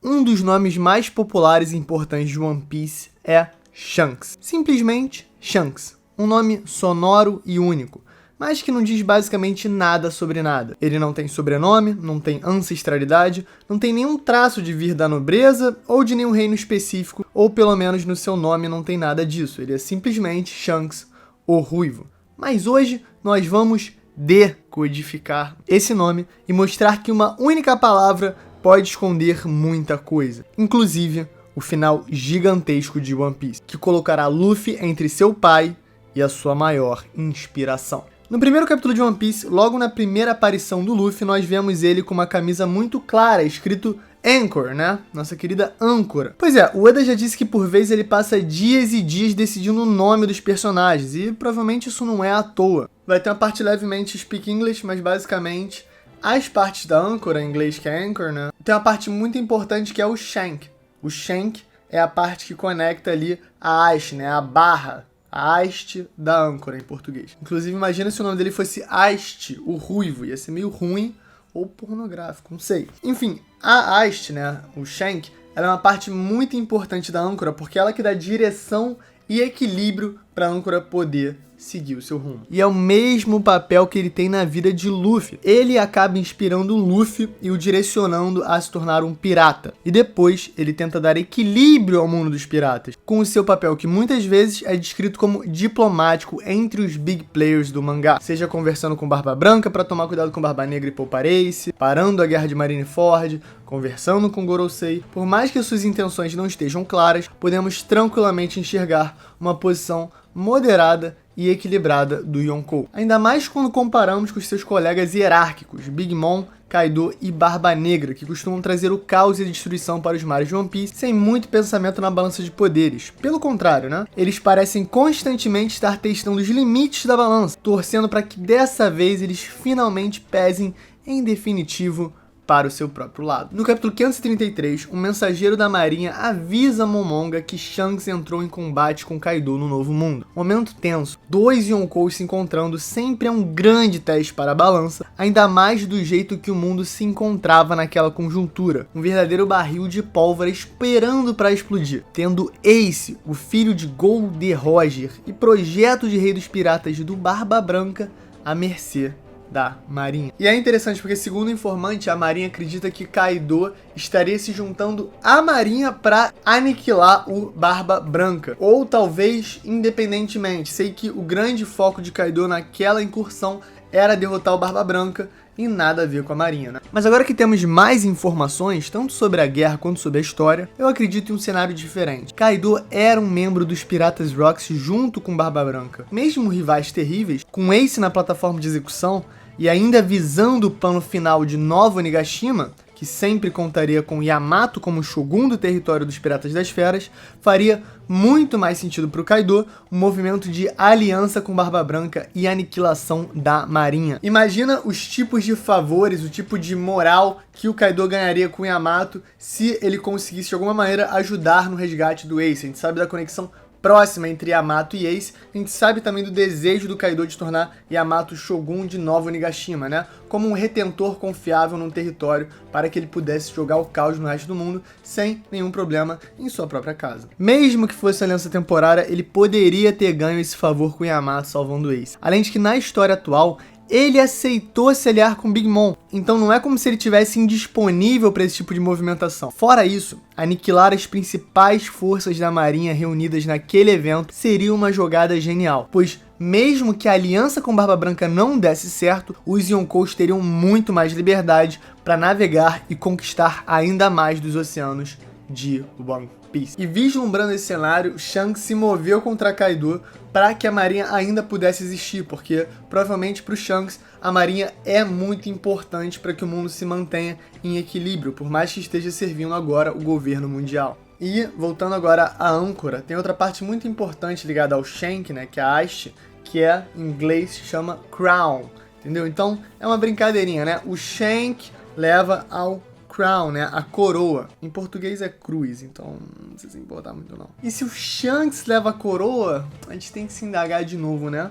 um dos nomes mais populares e importantes de One Piece é Shanks. Simplesmente Shanks. Um nome sonoro e único, mas que não diz basicamente nada sobre nada. Ele não tem sobrenome, não tem ancestralidade, não tem nenhum traço de vir da nobreza ou de nenhum reino específico, ou pelo menos no seu nome não tem nada disso. Ele é simplesmente Shanks, o Ruivo. Mas hoje nós vamos decodificar esse nome e mostrar que uma única palavra pode esconder muita coisa, inclusive o final gigantesco de One Piece, que colocará Luffy entre seu pai e a sua maior inspiração. No primeiro capítulo de One Piece, logo na primeira aparição do Luffy, nós vemos ele com uma camisa muito clara, escrito Anchor, né? Nossa querida âncora. Pois é, o Oda já disse que por vezes ele passa dias e dias decidindo o nome dos personagens, e provavelmente isso não é à toa. Vai ter uma parte levemente Speak English, mas basicamente as partes da âncora, em inglês que é Anchor, né? Tem uma parte muito importante que é o Shank. O Shank é a parte que conecta ali a haste, né? A barra. A haste da âncora em português. Inclusive, imagina se o nome dele fosse Haste, o Ruivo. Ia ser meio ruim ou pornográfico, não sei. Enfim, a haste, né, o Shank, ela é uma parte muito importante da âncora, porque ela que dá direção e equilíbrio para a âncora poder seguir o seu rumo. E é o mesmo papel que ele tem na vida de Luffy. Ele acaba inspirando o Luffy e o direcionando a se tornar um pirata. E depois ele tenta dar equilíbrio ao mundo dos piratas, com o seu papel que muitas vezes é descrito como diplomático entre os big players do mangá. Seja conversando com Barba Branca para tomar cuidado com Barba Negra e poupar Ace, parando a guerra de Marineford, conversando com Gorosei. Por mais que suas intenções não estejam claras, podemos tranquilamente enxergar uma posição moderada e equilibrada do Yonkou. Ainda mais quando comparamos com os seus colegas hierárquicos, Big Mom, Kaido e Barba Negra, que costumam trazer o caos e a destruição para os mares de One Piece sem muito pensamento na balança de poderes. Pelo contrário, né? Eles parecem constantemente estar testando os limites da balança, torcendo para que dessa vez eles finalmente pesem em definitivo para o seu próprio lado. No capítulo 533, um mensageiro da marinha avisa Momonga que Shanks entrou em combate com Kaido no Novo Mundo. Momento tenso, dois Yonkous se encontrando sempre é um grande teste para a balança, ainda mais do jeito que o mundo se encontrava naquela conjuntura. Um verdadeiro barril de pólvora esperando para explodir, tendo Ace, o filho de Gold Roger e projeto de rei dos piratas do Barba Branca, à mercê da marinha. E é interessante porque, segundo o informante, a marinha acredita que Kaido estaria se juntando à marinha para aniquilar o Barba Branca, ou talvez independentemente. Sei que o grande foco de Kaido naquela incursão era derrotar o Barba Branca e nada a ver com a marinha, né? Mas agora que temos mais informações, tanto sobre a guerra quanto sobre a história, eu acredito em um cenário diferente. Kaido era um membro dos Piratas Rocks junto com Barba Branca. Mesmo rivais terríveis, com Ace na plataforma de execução e ainda visando o plano final de Nova Onigashima, que sempre contaria com Yamato como Shogun do território dos Piratas das Feras, faria muito mais sentido para o Kaido um movimento de aliança com Barba Branca e aniquilação da marinha. Imagina os tipos de favores, o tipo de moral que o Kaido ganharia com Yamato se ele conseguisse de alguma maneira ajudar no resgate do Ace. A gente sabe da conexão próxima entre Yamato e Ace, a gente sabe também do desejo do Kaido de tornar Yamato Shogun de Nova Onigashima, né? Como um retentor confiável num território para que ele pudesse jogar o caos no resto do mundo sem nenhum problema em sua própria casa. Mesmo que fosse aliança temporária, ele poderia ter ganho esse favor com Yamato salvando Ace. Além de que na história atual, ele aceitou se aliar com Big Mom, então não é como se ele tivesse indisponível para esse tipo de movimentação. Fora isso, aniquilar as principais forças da marinha reunidas naquele evento seria uma jogada genial, pois mesmo que a aliança com Barba Branca não desse certo, os Yonkous teriam muito mais liberdade para navegar e conquistar ainda mais dos oceanos de One Piece. E vislumbrando esse cenário, Shanks se moveu contra Kaido para que a marinha ainda pudesse existir, porque provavelmente para o Shanks a marinha é muito importante para que o mundo se mantenha em equilíbrio, por mais que esteja servindo agora o governo mundial. E voltando agora à âncora, tem outra parte muito importante ligada ao Shank, né, que é a haste, que em inglês chama crown, entendeu? Então é uma brincadeirinha, né? O Shank leva ao crown, né? A coroa. Em português é cruz, então não sei se importar muito não. E se o Shanks leva a coroa, a gente tem que se indagar de novo, né?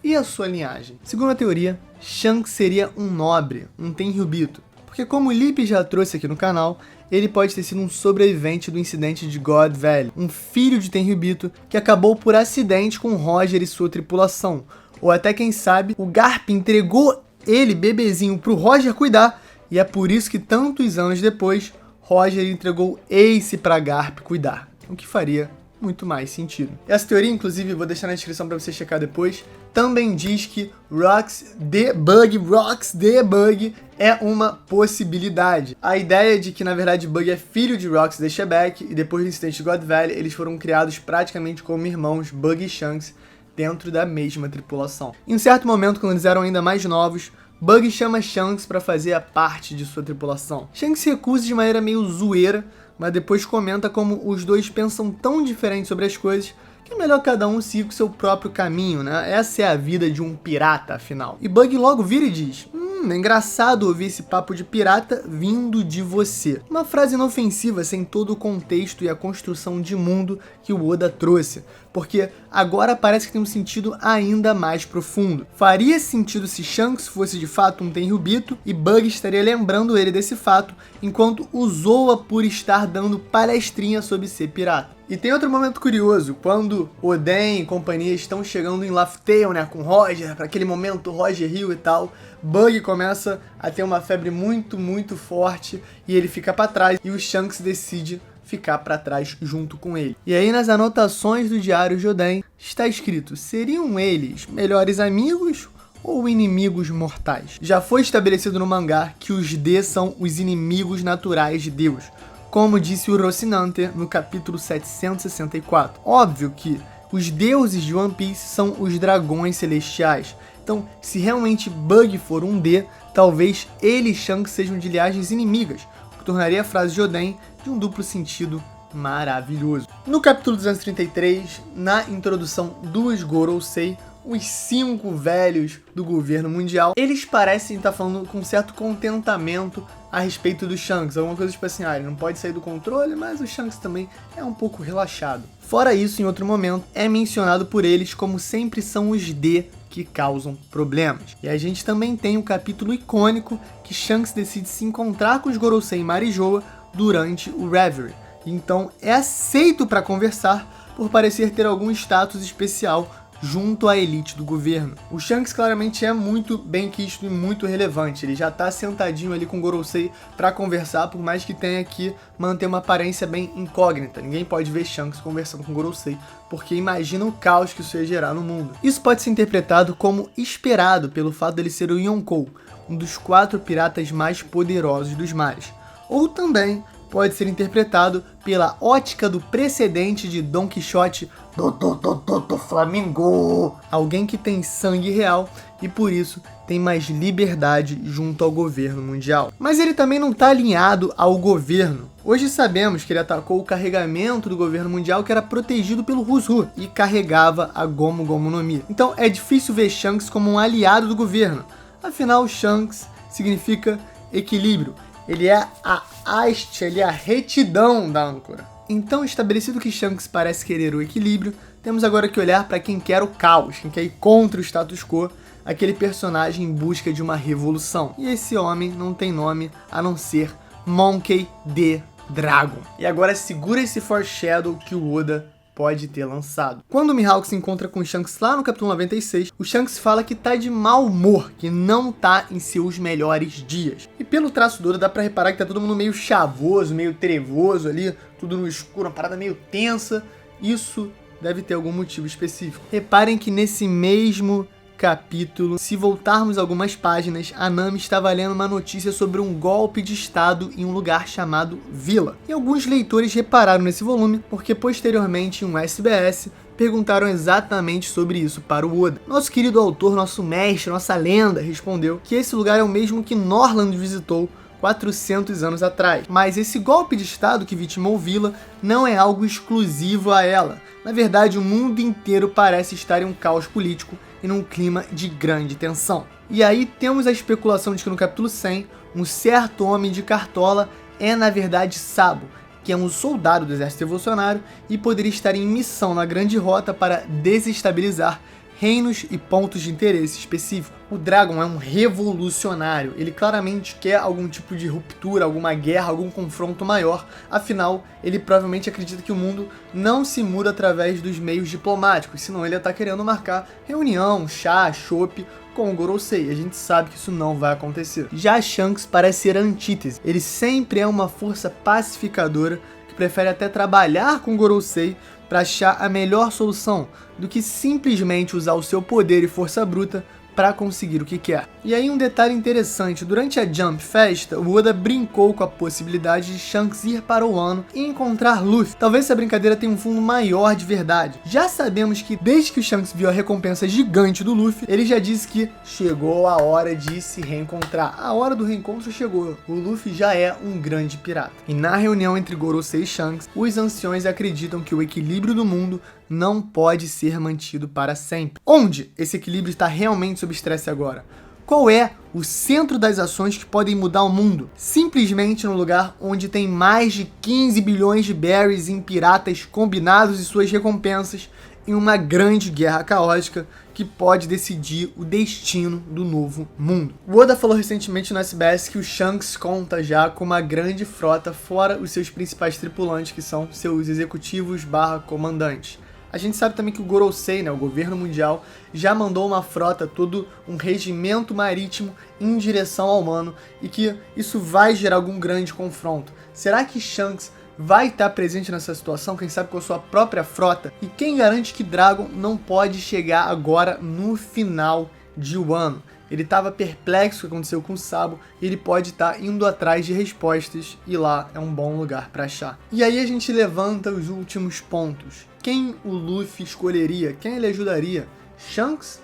E a sua linhagem? Segundo a teoria, Shanks seria um nobre, um Tenryubito. Porque como o Lipe já trouxe aqui no canal, ele pode ter sido um sobrevivente do incidente de God Valley, um filho de Tenryubito que acabou por acidente com Roger e sua tripulação. Ou até, quem sabe, o Garp entregou ele, bebezinho, pro Roger cuidar, e é por isso que tantos anos depois, Roger entregou Ace pra Garp cuidar, o que faria muito mais sentido. Essa teoria, inclusive, eu vou deixar na descrição para você checar depois, também diz que Rox the Bug é uma possibilidade. A ideia de que, na verdade, Bug é filho de Rox the Shebeck, e depois do incidente de God Valley, eles foram criados praticamente como irmãos, Bug e Shanks, dentro da mesma tripulação. Em um certo momento, quando eles eram ainda mais novos, Bug chama Shanks para fazer a parte de sua tripulação. Shanks se recusa de maneira meio zoeira, mas depois comenta como os dois pensam tão diferente sobre as coisas que é melhor cada um seguir o seu próprio caminho, né? Essa é a vida de um pirata, afinal. E Bug logo vira e diz: é engraçado ouvir esse papo de pirata vindo de você. Uma frase inofensiva sem todo o contexto e a construção de mundo que o Oda trouxe, porque agora parece que tem um sentido ainda mais profundo. Faria sentido se Shanks fosse de fato um Tenryubito e Bug estaria lembrando ele desse fato, enquanto o zoa por estar dando palestrinha sobre ser pirata. E tem outro momento curioso, quando Oden e companhia estão chegando em Laugh Tale, né, com Roger, para aquele momento Roger Hill e tal, Bug começa a ter uma febre muito forte e ele fica para trás e o Shanks decide ficar para trás junto com ele. E aí nas anotações do diário de Oden está escrito: seriam eles melhores amigos ou inimigos mortais? Já foi estabelecido no mangá que os D são os inimigos naturais de Deus, como disse o Rocinante no capítulo 764. Óbvio que os deuses de One Piece são os dragões celestiais. Então, se realmente Bug for um D, talvez ele e Shanks sejam de linhagens inimigas, o que tornaria a frase de Oden de um duplo sentido maravilhoso. No capítulo 233, na introdução dos Gorosei, os 5 velhos do governo mundial, eles parecem estar falando com certo contentamento a respeito do Shanks. Alguma coisa tipo assim, ele não pode sair do controle, mas o Shanks também é um pouco relaxado. Fora isso, em outro momento, é mencionado por eles como sempre são os D que causam problemas. E a gente também tem um capítulo icônico que Shanks decide se encontrar com os Gorosei em Marijoa durante o Reverie. Então é aceito para conversar por parecer ter algum status especial junto à elite do governo. O Shanks claramente é muito bem quisto e muito relevante. Ele já tá sentadinho ali com o Gorosei para conversar, por mais que tenha que manter uma aparência bem incógnita. Ninguém pode ver Shanks conversando com o Gorosei, porque imagina o caos que isso ia gerar no mundo. Isso pode ser interpretado como esperado pelo fato dele ser o Yonkou, um dos 4 piratas mais poderosos dos mares. Ou também pode ser interpretado pela ótica do precedente de Don Quixote do Flamingo. Alguém que tem sangue real e por isso tem mais liberdade junto ao governo mundial. Mas ele também não está alinhado ao governo. Hoje sabemos que ele atacou o carregamento do governo mundial que era protegido pelo Rusru e carregava a Gomu Gomu no Mi. Então é difícil ver Shanks como um aliado do governo. Afinal, Shanks significa equilíbrio. Ele é a haste, ele é a retidão da âncora. Então, estabelecido que Shanks parece querer o equilíbrio, temos agora que olhar para quem quer o caos, quem quer ir contra o status quo, aquele personagem em busca de uma revolução. E esse homem não tem nome a não ser Monkey D. Dragon. E agora segura esse foreshadow que o Oda pode ter lançado. Quando o Mihawk se encontra com o Shanks lá no capítulo 96, o Shanks fala que tá de mau humor, que não tá em seus melhores dias. E pelo traço do Oda dá pra reparar que tá todo mundo meio chavoso, meio trevoso ali, tudo no escuro, uma parada meio tensa. Isso deve ter algum motivo específico. Reparem que nesse mesmo capítulo, se voltarmos algumas páginas, a Nami estava lendo uma notícia sobre um golpe de estado em um lugar chamado Vila. E alguns leitores repararam nesse volume, porque posteriormente em um SBS perguntaram exatamente sobre isso para o Oda. Nosso querido autor, nosso mestre, nossa lenda, respondeu que esse lugar é o mesmo que Norland visitou 400 anos atrás. Mas esse golpe de estado que vitimou Vila não é algo exclusivo a ela. Na verdade, o mundo inteiro parece estar em um caos político e num clima de grande tensão. E aí temos a especulação de que no capítulo 100, um certo homem de Cartola é na verdade Sabo, que é um soldado do exército revolucionário e poderia estar em missão na Grande Rota para desestabilizar reinos e pontos de interesse específicos. O Dragon é um revolucionário, ele claramente quer algum tipo de ruptura, alguma guerra, algum confronto maior, afinal, ele provavelmente acredita que o mundo não se muda através dos meios diplomáticos, senão ele ia estar querendo marcar reunião, chá, chopp com o Gorosei. A gente sabe que isso não vai acontecer. Já Shanks parece ser a antítese, ele sempre é uma força pacificadora que prefere até trabalhar com o Gorosei para achar a melhor solução do que simplesmente usar o seu poder e força bruta para conseguir o que quer. E aí um detalhe interessante, durante a Jump Festa, o Oda brincou com a possibilidade de Shanks ir para o Wano e encontrar Luffy. Talvez essa brincadeira tenha um fundo maior de verdade. Já sabemos que desde que o Shanks viu a recompensa gigante do Luffy, ele já disse que chegou a hora de se reencontrar. A hora do reencontro chegou. O Luffy já é um grande pirata. E na reunião entre Gorosei e Shanks, os anciões acreditam que o equilíbrio do mundo não pode ser mantido para sempre. Onde esse equilíbrio está realmente sob estresse agora? Qual é o centro das ações que podem mudar o mundo? Simplesmente no lugar onde tem mais de 15 bilhões de berries em piratas combinados e suas recompensas em uma grande guerra caótica que pode decidir o destino do novo mundo. O Oda falou recentemente no SBS que o Shanks conta já com uma grande frota fora os seus principais tripulantes, que são seus executivos/comandantes. A gente sabe também que o Gorosei, o governo mundial, já mandou uma frota, todo um regimento marítimo em direção ao Wano e que isso vai gerar algum grande confronto. Será que Shanks vai estar presente nessa situação, quem sabe com a sua própria frota? E quem garante que Dragon não pode chegar agora no final de Wano? Ele estava perplexo com o que aconteceu com o Sabo e ele pode estar indo atrás de respostas e lá é um bom lugar para achar. E aí a gente levanta os últimos pontos. Quem o Luffy escolheria? Quem ele ajudaria? Shanks?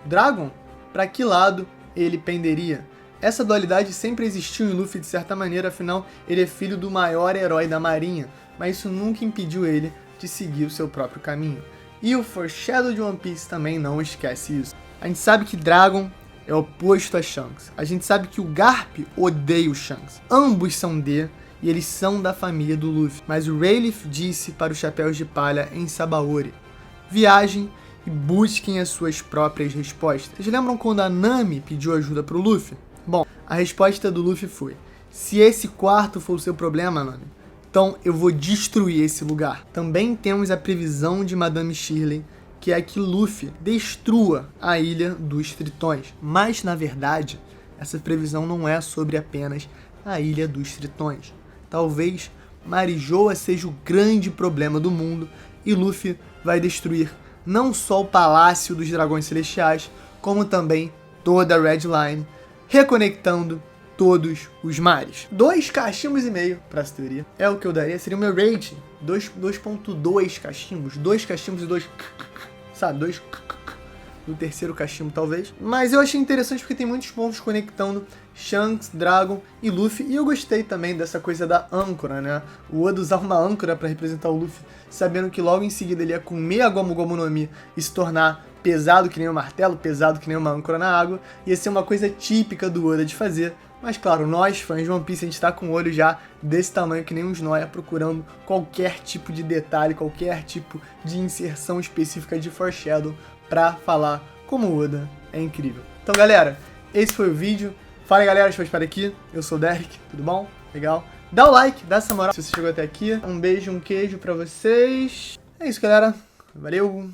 Dragon? Para que lado ele penderia? Essa dualidade sempre existiu em Luffy de certa maneira, afinal ele é filho do maior herói da marinha, mas isso nunca impediu ele de seguir o seu próprio caminho. E o Foreshadow de One Piece também não esquece isso. A gente sabe que Dragon é oposto a Shanks. A gente sabe que o Garp odeia o Shanks. Ambos são D e eles são da família do Luffy. Mas o Rayleigh disse para os Chapéus de Palha em Sabaody: viajem e busquem as suas próprias respostas. Vocês lembram quando a Nami pediu ajuda para o Luffy? Bom, a resposta do Luffy foi: se esse quarto for o seu problema, Nami, então eu vou destruir esse lugar. Também temos a previsão de Madame Shirley, que é que Luffy destrua a Ilha dos Tritões. Mas, na verdade, essa previsão não é sobre apenas a Ilha dos Tritões. Talvez Marijoa seja o grande problema do mundo e Luffy vai destruir não só o Palácio dos Dragões Celestiais, como também toda a Red Line, reconectando todos os mares. 2,5 cachimbos para essa teoria. É o que eu daria, seria o meu rating. 2.2 cachimbos. 2 cachimbos e 2... Sabe, 2... do terceiro cachimbo, talvez. Mas eu achei interessante porque tem muitos pontos conectando Shanks, Dragon e Luffy. E eu gostei também dessa coisa da âncora, né? O Oda usar uma âncora para representar o Luffy, sabendo que logo em seguida ele ia comer a Gomu Gomu no Mi e se tornar pesado que nem um martelo, pesado que nem uma âncora na água. Ia ser uma coisa típica do Oda de fazer. Mas claro, nós, fãs de One Piece, a gente tá com o olho já desse tamanho que nem uns nóia, procurando qualquer tipo de detalhe, qualquer tipo de inserção específica de foreshadow pra falar como o Oda é incrível. Então, galera, esse foi o vídeo. Fala, galera, deixa eu parar aqui. Eu sou o Derek, tudo bom? Legal? Dá o like, dá essa moral se você chegou até aqui. Um beijo, um queijo pra vocês. É isso, galera. Valeu!